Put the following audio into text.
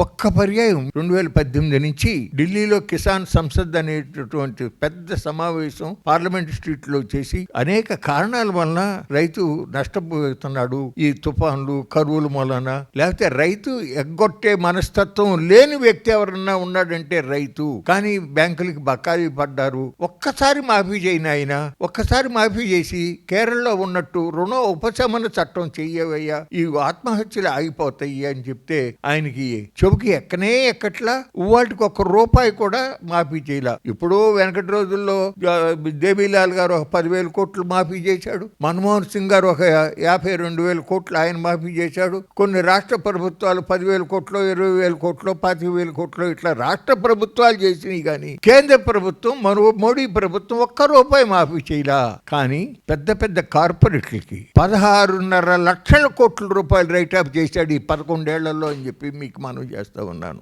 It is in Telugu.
ఒక్క పర్యాయం 2018 నుంచి ఢిల్లీలో కిసాన్ సంసద్ అనేటటువంటి పెద్ద సమావేశం పార్లమెంట్ స్ట్రీట్ లో చేసి అనేక కారణాల వలన రైతు నష్టపోతున్నాడు. ఈ తుఫాన్లు, కరువుల మూలన, లేకపోతే రైతు ఎగ్గొట్టే మనస్తత్వం లేని వ్యక్తి ఎవరన్నా ఉన్నాడంటే రైతు. కానీ బ్యాంకులకి బకాయి పడ్డారు. ఒక్కసారి మాఫీ చేయని ఆయన, ఒక్కసారి మాఫీ చేసి కేరళలో ఉన్నట్టు రుణ ఉపశమన చట్టం చెయ్యవయ్యా, ఈ ఆత్మహత్యలు ఆగిపోతాయి అని చెప్తే ఆయనకి చెవుకి ఎక్కట్లా. వాటికి ₹1 కూడా మాఫీ చేయలా. ఇప్పుడు వెనకటి రోజుల్లో దేవీలాల్ గారు ఒక 10,000 కోట్లు మాఫీ చేశాడు. మన్మోహన్ సింగ్ గారు ఒక 52,000 కోట్లు ఆయన మాఫీ చేశాడు. కొన్ని రాష్ట్ర ప్రభుత్వాలు 10,000 కోట్లు, 20,000 కోట్లు, 25,000 కోట్లు ఇట్లా రాష్ట్ర ప్రభుత్వాలు చేసినాయి. కానీ కేంద్ర ప్రభుత్వం, మోడీ ప్రభుత్వం ₹1 మాఫీ చేయలా. కానీ పెద్ద పెద్ద కార్పొరేట్లకి 16.5 లక్షల కోట్ల రూపాయలు రైట్ ఆఫ్ చేశాడు ఈ 11 ఏళ్లలో అని చెప్పి మీకు మనం చేస్తా ఉన్నాను.